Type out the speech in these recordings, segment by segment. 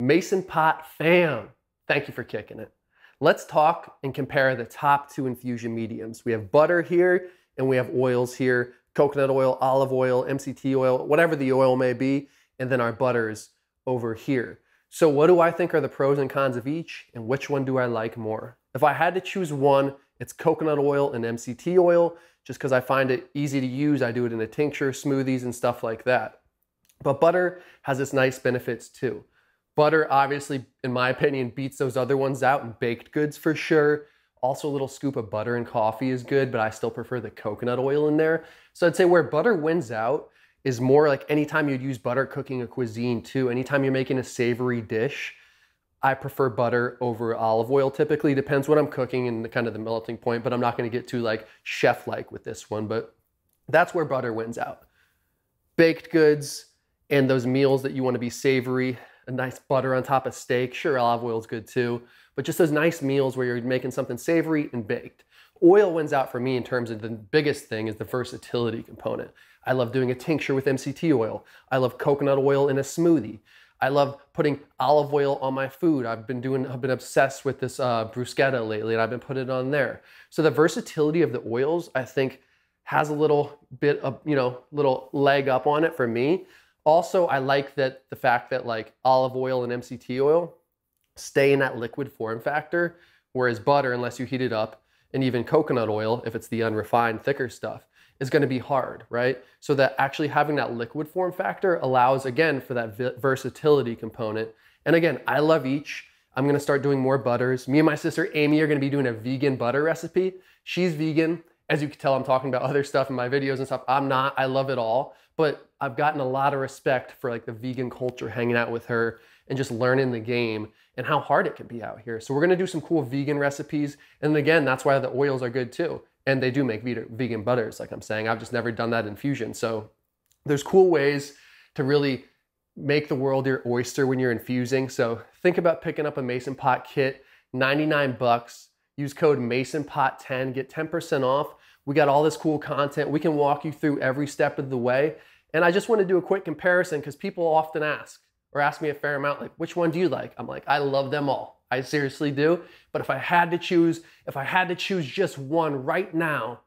Mason Pot fam, thank you for kicking it. Let's talk and compare the top two infusion mediums. We have butter here and we have oils here, coconut oil, olive oil, MCT oil, whatever the oil may be, and then our butters over here. So what do I think are the pros and cons of each, and which one do I like more? If I had to choose one, it's coconut oil and MCT oil, just because I find it easy to use. I do it in a tincture, smoothies, and stuff like that. But butter has its nice benefits too. Butter, obviously, in my opinion, beats those other ones out in baked goods for sure. Also, a little scoop of butter in coffee is good, but I still prefer the coconut oil in there. So I'd say where butter wins out is more like anytime you'd use butter cooking a cuisine too. Anytime you're making a savory dish, I prefer butter over olive oil typically. Depends what I'm cooking and kind of the melting point, but I'm not gonna get too like chef-like with this one, but that's where butter wins out. Baked goods and those meals that you wanna be savory, a nice butter on top of steak. Sure, olive oil is good too, but just those nice meals where you're making something savory and baked. Oil wins out for me in terms of the biggest thing is the versatility component. I love doing a tincture with MCT oil. I love coconut oil in a smoothie. I love putting olive oil on my food. I've been obsessed with this bruschetta lately, and I've been putting it on there. So the versatility of the oils, I think, has a little bit of, little leg up on it for me. Also, I like that the fact that like olive oil and MCT oil stay in that liquid form factor, whereas butter, unless you heat it up, and even coconut oil, if it's the unrefined, thicker stuff, is gonna be hard, right? So that actually having that liquid form factor allows, again, for that versatility component. And again, I love each. I'm gonna start doing more butters. Me and my sister Amy are gonna be doing a vegan butter recipe. She's vegan. As you can tell, I'm talking about other stuff in my videos and stuff. I'm not, I love it all. But I've gotten a lot of respect for like the vegan culture, hanging out with her and just learning the game and how hard it can be out here. So we're gonna do some cool vegan recipes. And again, that's why the oils are good too. And they do make vegan butters, like I'm saying. I've just never done that infusion. So there's cool ways to really make the world your oyster when you're infusing. So think about picking up a Mason Pot kit, 99 bucks. Use code MasonPot10, get 10% off. We got all this cool content. We can walk you through every step of the way. And I just want to do a quick comparison because people often ask me a fair amount, like, which one do you like? I'm like, I love them all. I seriously do. But if I had to choose just one right now,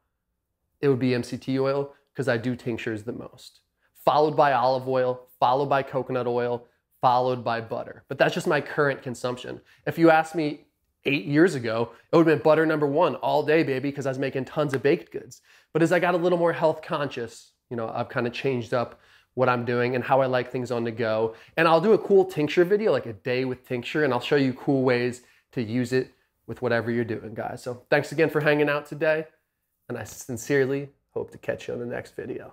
it would be MCT oil because I do tinctures the most. Followed by olive oil, followed by coconut oil, followed by butter. But that's just my current consumption. If you asked me 8 years ago, it would have been butter number one all day, baby, because I was making tons of baked goods. But as I got a little more health conscious, I've kind of changed up what I'm doing and how I like things on the go. And I'll do a cool tincture video, like a day with tincture, and I'll show you cool ways to use it with whatever you're doing, guys. So thanks again for hanging out today, and I sincerely hope to catch you on the next video.